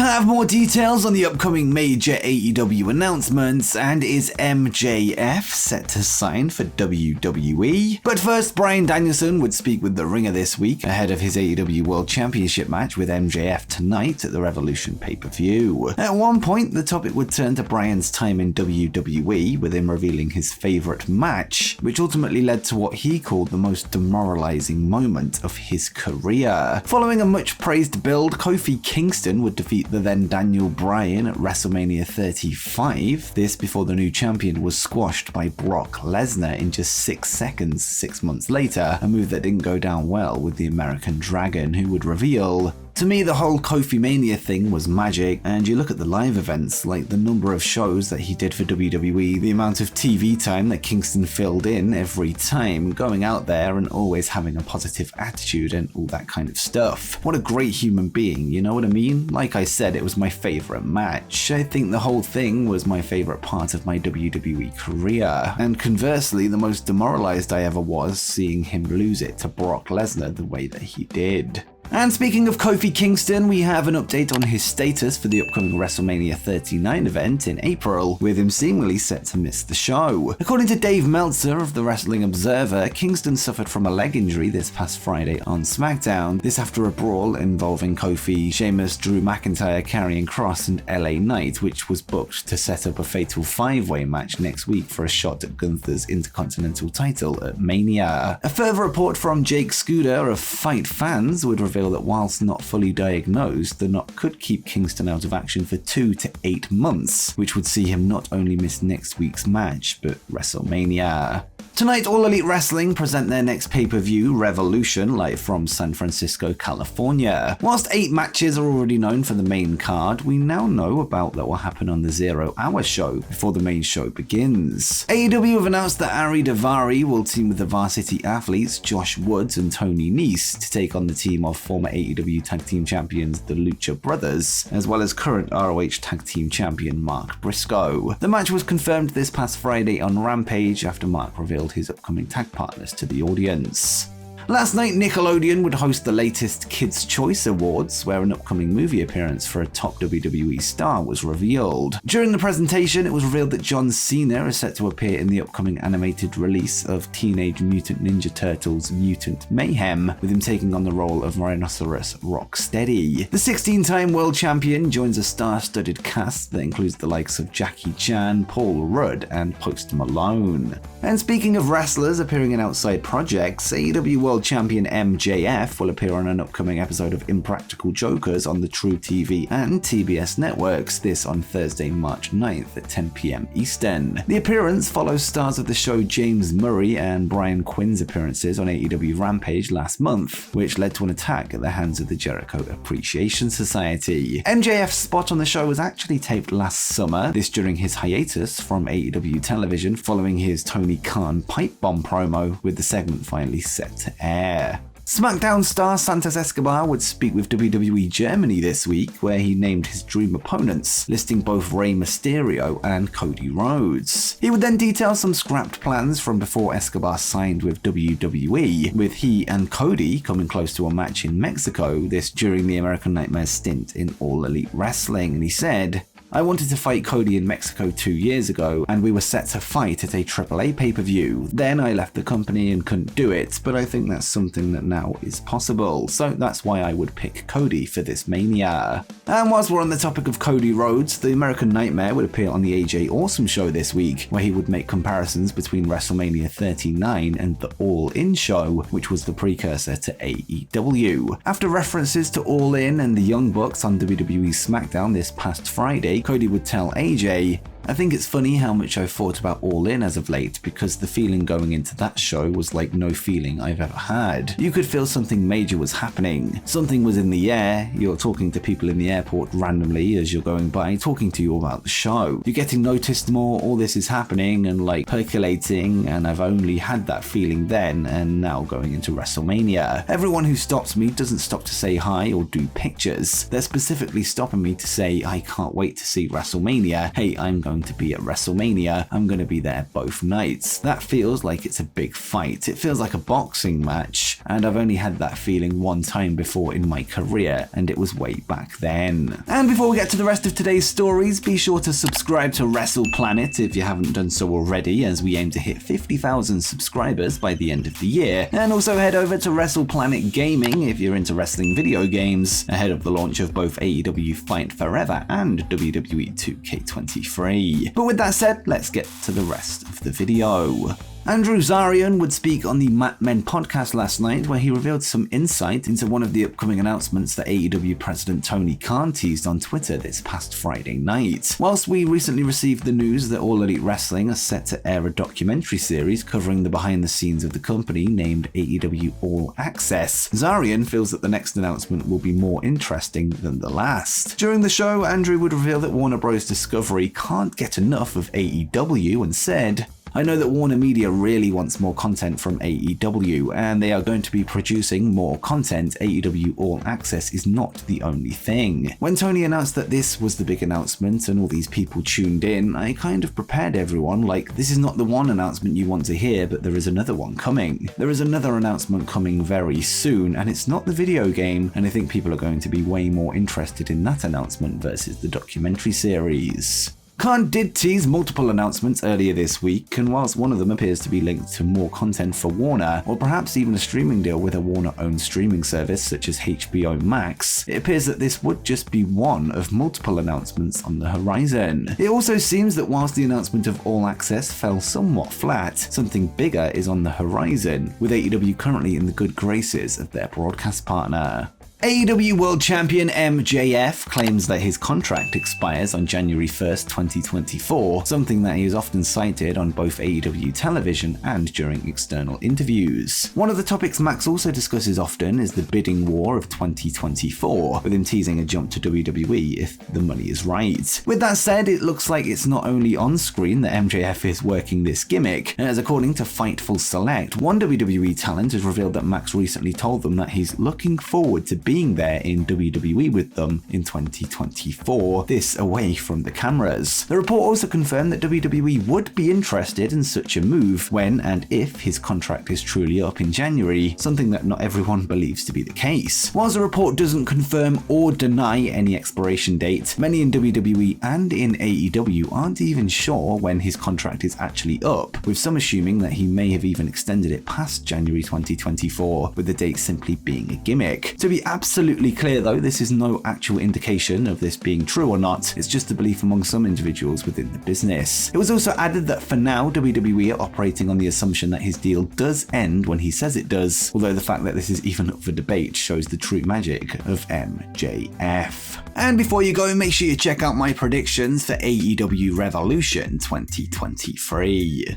have more details on the upcoming major AEW announcements, and is MJF set to sign for WWE? But first, Bryan Danielson would speak with The Ringer this week ahead of his AEW World Championship match with MJF tonight at the Revolution pay-per-view. At one point, the topic would turn to Bryan's time in WWE, with him revealing his favourite match, which ultimately led to what he called the most demoralising moment of his career. Following a much-praised build, Kofi Kingston would defeat the then Daniel Bryan at WrestleMania 35, this before the new champion was squashed by Brock Lesnar in just 6 seconds 6 months later, a move that didn't go down well with the American Dragon, who would reveal, "To me, the whole Kofi Mania thing was magic, and you look at the live events, like the number of shows that he did for WWE, the amount of TV time that Kingston filled in every time, going out there and always having a positive attitude and all that kind of stuff. What a great human being, you know what I mean? Like I said, it was my favourite match. I think the whole thing was my favourite part of my WWE career. And conversely, the most demoralised I ever was seeing him lose it to Brock Lesnar the way that he did." And speaking of Kofi Kingston, we have an update on his status for the upcoming WrestleMania 39 event in April, with him seemingly set to miss the show. According to Dave Meltzer of the Wrestling Observer, Kingston suffered from a leg injury this past Friday on SmackDown, this after a brawl involving Kofi, Sheamus, Drew McIntyre, Karrion Kross, and LA Knight, which was booked to set up a fatal 5-way match next week for a shot at Gunther's Intercontinental title at Mania. A further report from Jake Scooter of Fight Fans would reveal that whilst not fully diagnosed, the knot could keep Kingston out of action for 2 to 8 months, which would see him not only miss next week's match, but WrestleMania. Tonight, All Elite Wrestling present their next pay-per-view, Revolution, live from San Francisco, California. Whilst 8 matches are already known for the main card, we now know about what will happen on the 0 Hour show before the main show begins. AEW have announced that Ari Daivari will team with the Varsity Athletes, Josh Woods and Tony Nese, to take on the team of former AEW Tag Team Champions, the Lucha Brothers, as well as current ROH Tag Team Champion Mark Briscoe. The match was confirmed this past Friday on Rampage after Mark revealed his upcoming tag partners to the audience. Last night, Nickelodeon would host the latest Kids' Choice Awards, where an upcoming movie appearance for a top WWE star was revealed. During the presentation, it was revealed that John Cena is set to appear in the upcoming animated release of Teenage Mutant Ninja Turtles Mutant Mayhem, with him taking on the role of Rhinoceros Rocksteady. The 16-time world champion joins a star-studded cast that includes the likes of Jackie Chan, Paul Rudd, and Post Malone. And speaking of wrestlers appearing in outside projects, AEW World Champion MJF will appear on an upcoming episode of Impractical Jokers on the True TV and TBS networks, this on Thursday, March 9th at 10 p.m. Eastern. The appearance follows stars of the show James Murray and Brian Quinn's appearances on AEW Rampage last month, which led to an attack at the hands of the Jericho Appreciation Society. MJF's spot on the show was actually taped last summer, this during his hiatus from AEW television following his Tony Khan pipe bomb promo, with the segment finally set to air. SmackDown star Santos Escobar would speak with WWE Germany this week, where he named his dream opponents, listing both Rey Mysterio and Cody Rhodes. He would then detail some scrapped plans from before Escobar signed with WWE, with he and Cody coming close to a match in Mexico, this during the American Nightmare's stint in All Elite Wrestling, and he said, "I wanted to fight Cody in Mexico 2 years ago, and we were set to fight at a AAA pay-per-view. Then I left the company and couldn't do it, but I think that's something that now is possible, so that's why I would pick Cody for this Mania." And whilst we're on the topic of Cody Rhodes, the American Nightmare would appear on the AJ Awesome show this week, where he would make comparisons between WrestleMania 39 and the All In show, which was the precursor to AEW. After references to All In and the Young Bucks on WWE SmackDown this past Friday, Cody would tell AJ, "I think it's funny how much I've thought about All In as of late, because the feeling going into that show was like no feeling I've ever had. You could feel something major was happening. Something was in the air. You're talking to people in the airport randomly as you're going by, talking to you about the show. You're getting noticed more, all this is happening and like percolating, and I've only had that feeling then, and now going into WrestleMania. Everyone who stops me doesn't stop to say hi or do pictures. They're specifically stopping me to say, I can't wait to see WrestleMania. Hey, I'm going going to be at WrestleMania, I'm going to be there both nights. That feels like it's a big fight. It feels like a boxing match, and I've only had that feeling one time before in my career, and it was way back then. And before we get to the rest of today's stories, be sure to subscribe to WrestlePlanet if you haven't done so already, as we aim to hit 50,000 subscribers by the end of the year. And also head over to WrestlePlanet Gaming if you're into wrestling video games, ahead of the launch of both AEW Fight Forever and WWE 2K23. But with that said, let's get to the rest of the video. Andrew Zarian would speak on the Mat Men podcast last night, where he revealed some insight into one of the upcoming announcements that AEW President Tony Khan teased on Twitter this past Friday night. Whilst we recently received the news that All Elite Wrestling are set to air a documentary series covering the behind the scenes of the company named AEW All Access, Zarian feels that the next announcement will be more interesting than the last. During the show, Andrew would reveal that Warner Bros. Discovery can't get enough of AEW and said, "I know that Warner Media really wants more content from AEW, and they are going to be producing more content. AEW All Access is not the only thing." When Tony announced that this was the big announcement and all these people tuned in, I kind of prepared everyone like, this is not the one announcement you want to hear, but there is another one coming. There is another announcement coming very soon, and it's not the video game, and I think people are going to be way more interested in that announcement versus the documentary series. Khan did tease multiple announcements earlier this week, and whilst one of them appears to be linked to more content for Warner, or perhaps even a streaming deal with a Warner-owned streaming service such as HBO Max, it appears that this would just be one of multiple announcements on the horizon. It also seems that whilst the announcement of All Access fell somewhat flat, something bigger is on the horizon, with AEW currently in the good graces of their broadcast partner. AEW World Champion MJF claims that his contract expires on January 1st, 2024, something that he has often cited on both AEW television and during external interviews. One of the topics Max also discusses often is the bidding war of 2024, with him teasing a jump to WWE if the money is right. With that said, it looks like it's not only on screen that MJF is working this gimmick, as according to Fightful Select, one WWE talent has revealed that Max recently told them that he's looking forward to being there in WWE with them in 2024, this away from the cameras. The report also confirmed that WWE would be interested in such a move when and if his contract is truly up in January, something that not everyone believes to be the case. Whilst the report doesn't confirm or deny any expiration date, many in WWE and in AEW aren't even sure when his contract is actually up, with some assuming that he may have even extended it past January 2024, with the date simply being a gimmick. To be absolutely clear though, this is no actual indication of this being true or not, it's just a belief among some individuals within the business. It was also added that for now, WWE are operating on the assumption that his deal does end when he says it does, although the fact that this is even up for debate shows the true magic of MJF. And before you go, make sure you check out my predictions for AEW Revolution 2023.